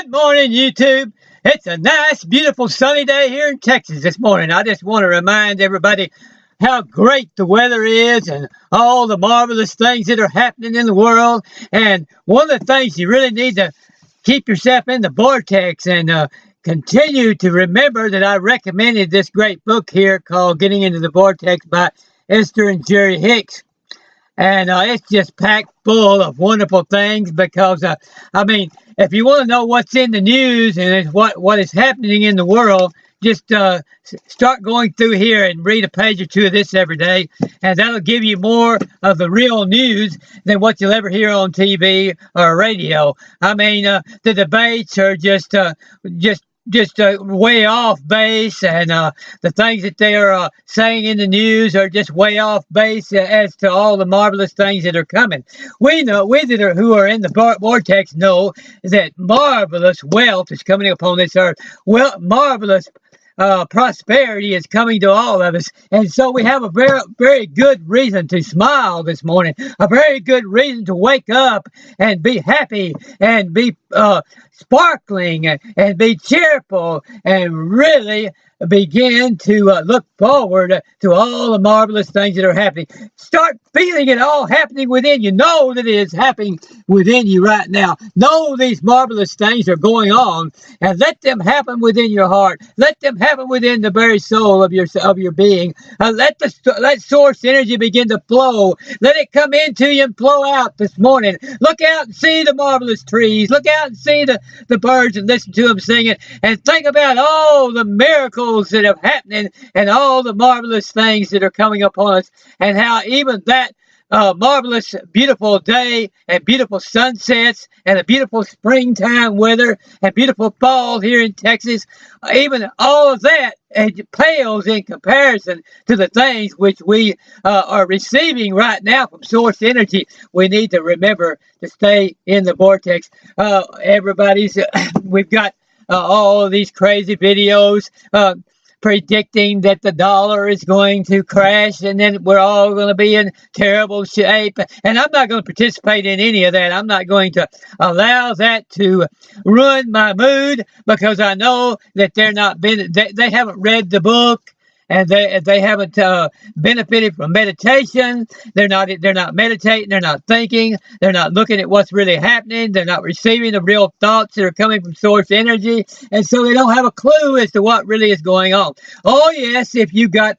Good morning, YouTube. It's a nice, beautiful, sunny day here in Texas this morning. I just want to remind everybody how great the weather is and all the marvelous things that are happening in the world. And one of the things you really need to keep yourself in the vortex and continue to remember that I recommended this great book here called Getting Into the Vortex by Esther and Jerry Hicks. And it's just packed full of wonderful things because, if you want to know what's in the news and what is happening in the world, just start going through here and read a page or two of this every day, and that'll give you more of the real news than what you'll ever hear on TV or radio. The debates are just way off base, and the things that they are saying in the news are just way off base as to all the marvelous things that are coming. We who are in the vortex know that marvelous wealth is coming upon this earth. Well, marvelous prosperity is coming to all of us, and so we have a very, very good reason to smile this morning, a very good reason to wake up and be happy and be sparkling and be cheerful and really begin to look forward to all the marvelous things that are happening. Start feeling it all happening within you. Know that it is happening within you right now. Know these marvelous things are going on, and let them happen within your heart. Let them happen within the very soul of your being. Let source energy begin to flow. Let it come into you and flow out this morning. Look out and see the marvelous trees. Look out and see the birds and listen to them singing, and think about all the miracles that are happening and all the marvelous things that are coming upon us, and how even that marvelous, beautiful day and beautiful sunsets and a beautiful springtime weather and beautiful fall here in Texas, even all of that pales in comparison to the things which we are receiving right now from source energy. We need to remember to stay in the vortex. We've got all of these crazy videos predicting that the dollar is going to crash and then we're all going to be in terrible shape. And I'm not going to participate in any of that. I'm not going to allow that to ruin my mood, because I know that they haven't read the book. And they haven't benefited from meditation. They're not meditating. They're not thinking. They're not looking at what's really happening. They're not receiving the real thoughts that are coming from source energy, and so they don't have a clue as to what really is going on. Oh yes, if you got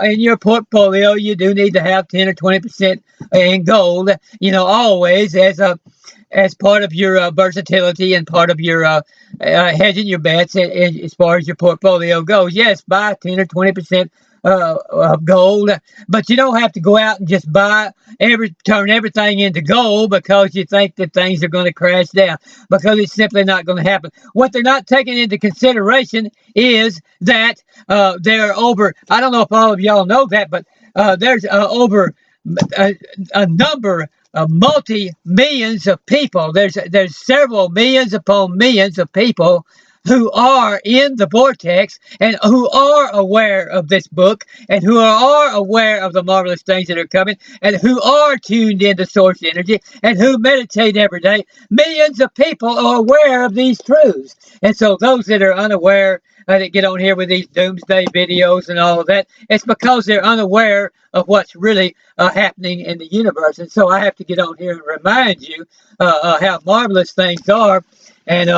in your portfolio, you do need to have 10 or 20% in gold. Always as part of your versatility and part of your hedging your bets as far as your portfolio goes. Yes, buy 10 or 20% of gold, but you don't have to go out and just turn everything into gold because you think that things are going to crash down, because it's simply not going to happen. What they're not taking into consideration is that there are over, I don't know if all of y'all know that, but there's over a number of multi-millions of people. There's several millions upon millions of people who are in the vortex and who are aware of this book and who are aware of the marvelous things that are coming and who are tuned into source energy and who meditate every day. Millions of people are aware of these truths. And so those that are unaware, that get on here with these doomsday videos and all of that, it's because they're unaware of what's really happening in the universe. And so I have to get on here and remind you how marvelous things are. And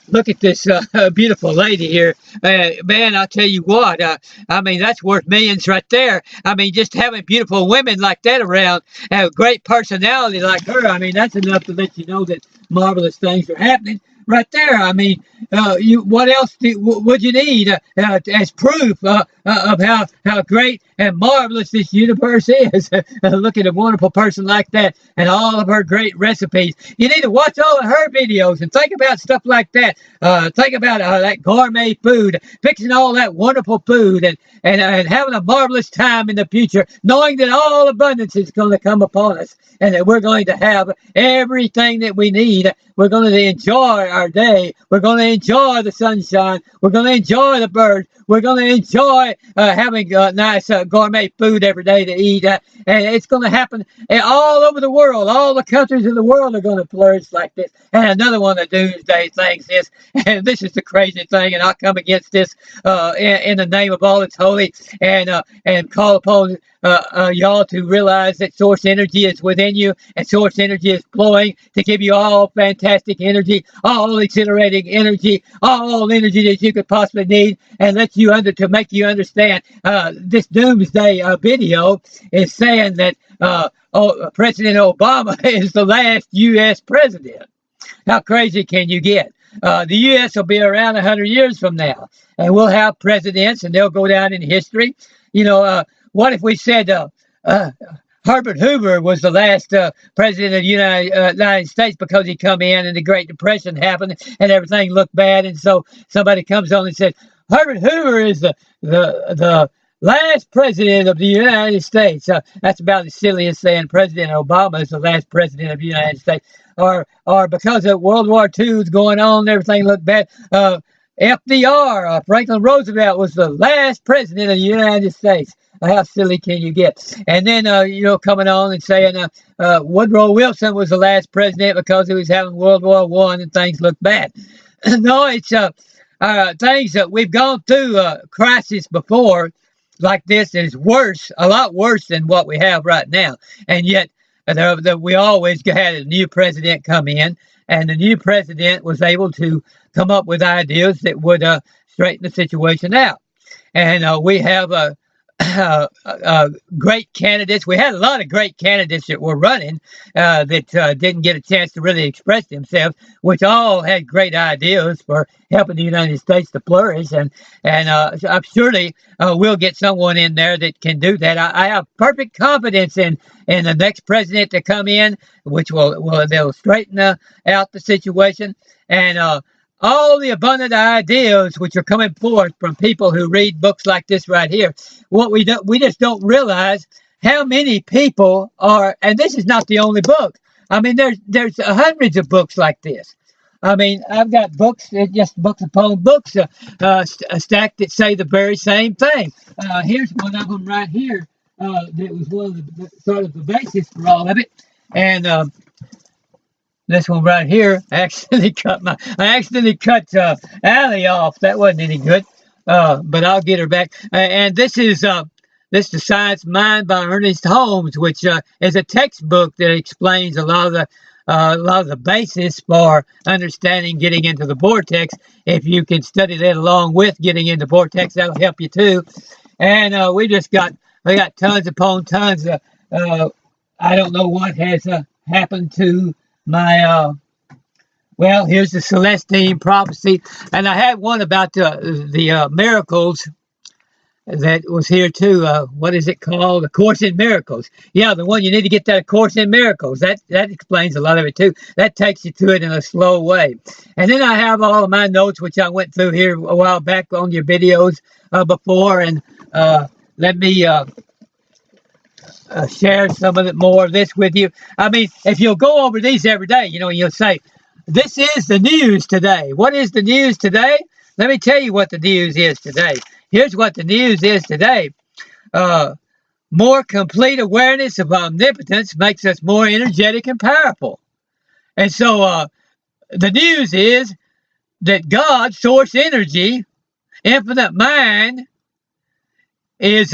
look at this beautiful lady here. Man, I'll tell you what, that's worth millions right there. Just having beautiful women like that around, have a great personality like her, that's enough to let you know that marvelous things are happening right there. What else would you need as proof of how great and marvelous this universe is? Look at a wonderful person like that and all of her great recipes. You need to watch all of her videos and think about stuff like that. Think about that gourmet food, fixing all that wonderful food, and having a marvelous time in the future, knowing that all abundance is going to come upon us and that we're going to have everything that we need We're going to enjoy our day. We're going to enjoy the sunshine. We're going to enjoy the birds. We're going to enjoy having nice gourmet food every day to eat. And it's going to happen all over the world. All the countries in the world are going to flourish like this. And another one of the doomsday things is, and this is the crazy thing, and I'll come against this in the name of all that's holy, and call upon y'all to realize that source energy is within you, and source energy is flowing to give you all fantastic energy, all exhilarating energy, all energy that you could possibly need, and let you to make you understand. This doomsday video is saying that President Obama is the last U.S. president. How crazy can you get? The U.S. will be around 100 years from now, and we'll have presidents, and they'll go down in history. What if we said Herbert Hoover was the last president of the United States because he come in and the Great Depression happened and everything looked bad, and so somebody comes on and says Herbert Hoover is the last president of the United States. That's about as silly as saying President Obama is the last president of the United States. Or because of World War II is going on and everything looked bad, FDR, Franklin Roosevelt, was the last president of the United States. How silly can you get? And then, coming on and saying Woodrow Wilson was the last president because he was having World War I and things looked bad. No, it's things that we've gone through crisis before like this is worse, a lot worse than what we have right now. And yet, we always had a new president come in, and the new president was able to come up with ideas that would straighten the situation out. And we have great candidates. We had a lot of great candidates that were running that didn't get a chance to really express themselves, which all had great ideas for helping the United States to flourish. And I'm surely we'll get someone in there that can do that. I have perfect confidence in the next president to come in, which they'll straighten out the situation. And all the abundant ideas which are coming forth from people who read books like this right here. What we just don't realize how many people are, and this is not the only book. I mean, there's hundreds of books like this. I mean, I've got books, just books upon books stacked that say the very same thing. Here's one of them right here that was one of the sort of the basis for all of it. And this one right here, I accidentally cut Allie off. That wasn't any good, but I'll get her back. And this is The Science Mind by Ernest Holmes, which is a textbook that explains a lot of the basis for understanding getting into the vortex. If you can study that along with getting into vortex, that'll help you too. And we got tons upon tons. I don't know what has happened to my here's the Celestine prophecy, and I had one about the miracles that was here too. What is it called? A Course in Miracles. Yeah, the one you need to get, that Course in Miracles. That explains a lot of it too. That takes you to it in a slow way. And then I have all of my notes, which I went through here a while back on your videos before, and let me share some of it more of this with you. I mean, if you'll go over these every day, you'll say, this is the news today. What is the news today? Let me tell you what the news is today. Here's what the news is today. More complete awareness of omnipotence makes us more energetic and powerful. And so the news is that God, source energy, infinite mind, is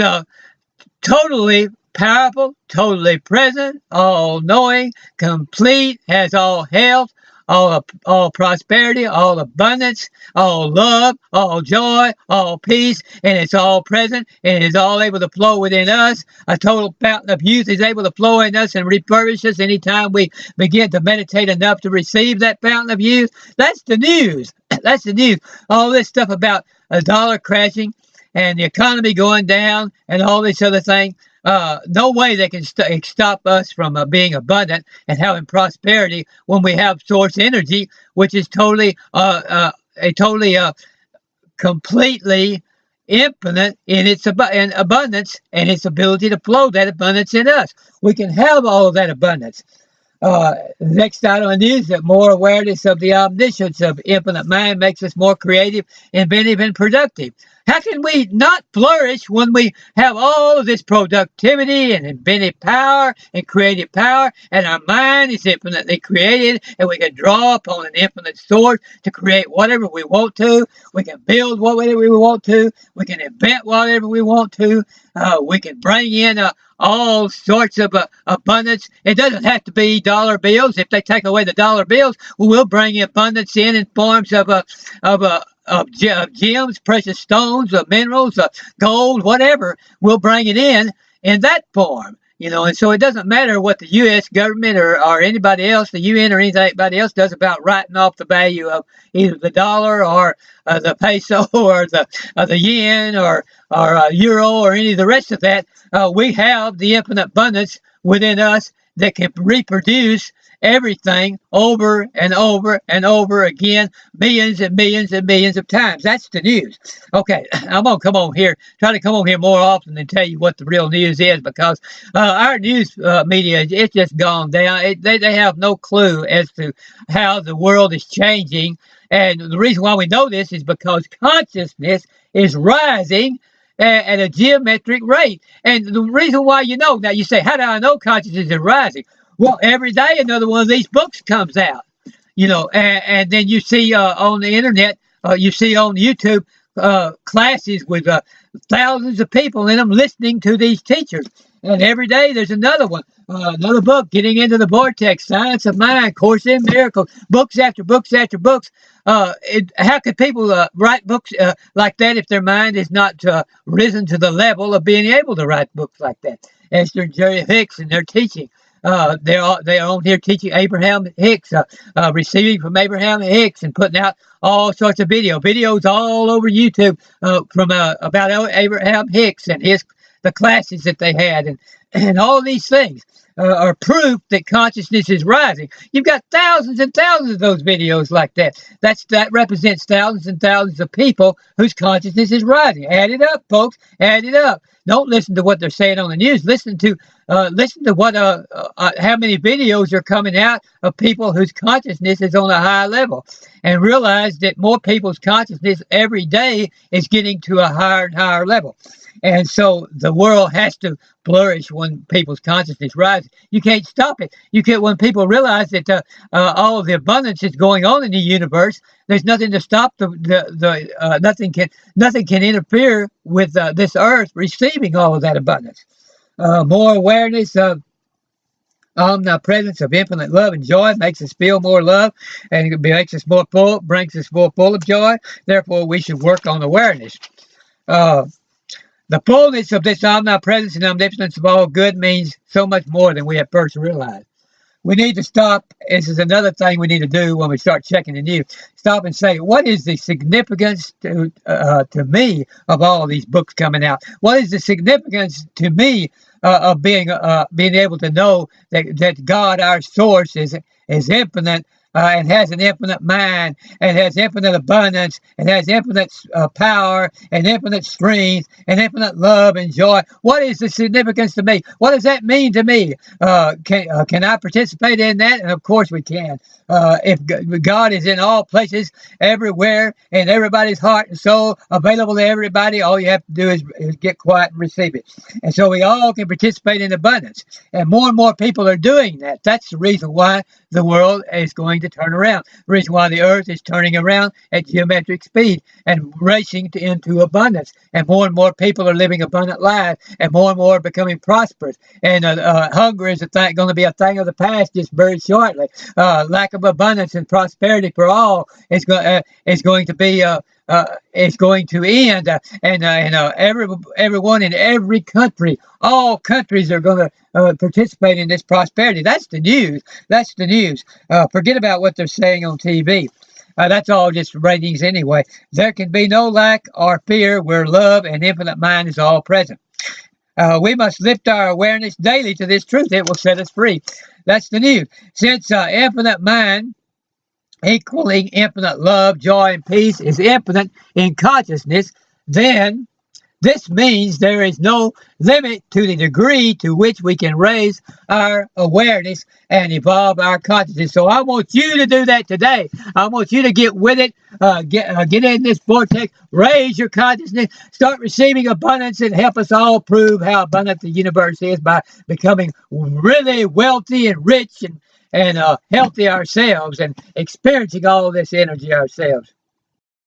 totally powerful, totally present, all-knowing, complete, has all health, all prosperity, all abundance, all love, all joy, all peace, and it's all present, and it's all able to flow within us. A total fountain of youth is able to flow in us and refurbish us anytime we begin to meditate enough to receive that fountain of youth. That's the news. That's the news. All this stuff about a dollar crashing and the economy going down and all this other thing. No way they can stop us from being abundant and having prosperity when we have source energy, which is totally completely infinite in its abundance and its ability to flow that abundance in us. We can have all of that abundance. Next item on the news, that more awareness of the omniscience of infinite mind makes us more creative, inventive, and productive. How can we not flourish when we have all of this productivity and inventive power and creative power, and our mind is infinitely created, and we can draw upon an infinite source to create whatever we want to. We can build whatever we want to. We can invent whatever we want to. We can bring in all sorts of abundance. It doesn't have to be dollar bills. If they take away the dollar bills, we'll bring abundance in forms of gems, precious stones, of minerals, gold, whatever. We'll bring it in that form. And so it doesn't matter what the U.S. government or anybody else, the UN or anybody else does about writing off the value of either the dollar or the peso or the yen or euro or any of the rest of that. We have the infinite abundance within us that can reproduce everything over and over and over again, millions and millions and millions of times. That's the news. Okay, I'm going to try to come on here more often and tell you what the real news is, because our news media, it's just gone down. They have no clue as to how the world is changing. And the reason why we know this is because consciousness is rising at a geometric rate. And the reason why now you say, how do I know consciousness is rising? Well, every day another one of these books comes out, and then you see on the internet, you see on YouTube classes with thousands of people in them listening to these teachers. And every day there's another one, another book, Getting into the Vortex, Science of Mind, Course in Miracles, books after books after books. How could people write books like that if their mind is not risen to the level of being able to write books like that? Esther and Jerry Hicks and their teaching. They're on here teaching Abraham Hicks, receiving from Abraham Hicks, and putting out all sorts of videos all over YouTube from about Abraham Hicks and the classes that they had, and all these things are proof that consciousness is rising. You've got thousands and thousands of those videos like that. That represents thousands and thousands of people whose consciousness is rising. Add it up, folks. Add it up. Don't listen to what they're saying on the news. Listen to what how many videos are coming out of people whose consciousness is on a high level, and realize that more people's consciousness every day is getting to a higher and higher level. And so the world has to flourish when people's consciousness rises. You can't stop it. When people realize that all of the abundance is going on in the universe, there's nothing to stop nothing can interfere with this earth receiving all of that abundance. More awareness of omnipresence of infinite love and joy makes us feel more love, and it makes us more full, brings us more full of joy. Therefore, we should work on awareness. The fullness of this omnipresence and omnipotence of all good means so much more than we at first realized. We need to stop. This is another thing we need to do when we start checking the news. Stop and say, what is the significance to me of all of these books coming out? What is the significance to me of being able to know that God, our source, is infinite, and has an infinite mind, and has infinite abundance, and has infinite power, and infinite strength, and infinite love and joy? What is the significance to me? What does that mean to me? Can I participate in that? And of course we can. If God is in all places, everywhere, in everybody's heart and soul, available to everybody, all you have to do is get quiet and receive it. And so we all can participate in abundance. And more people are doing that. That's the reason why the world is going to turn around. The reason why the earth is turning around at geometric speed and racing into abundance. And more people are living abundant lives, and more are becoming prosperous. And hunger is going to be a thing of the past just very shortly. Lack of abundance and prosperity for all is going to be is going to end, and everyone in every country, all countries are going to participate in this prosperity. That's the news. That's the news. Forget about what they're saying on TV. That's all just ratings anyway. There can be no lack or fear where love and infinite mind is all present. We must lift our awareness daily to this truth. It will set us free. That's the news. Since infinite mind equaling infinite love, joy, and peace is infinite in consciousness, then This means there is no limit to the degree to which we can raise our awareness and evolve our consciousness. So I want you to do that today. I want you to get with it, get in this vortex, raise your consciousness, start receiving abundance, and help us all prove how abundant the universe is by becoming really wealthy and rich and healthy ourselves and experiencing all this energy ourselves.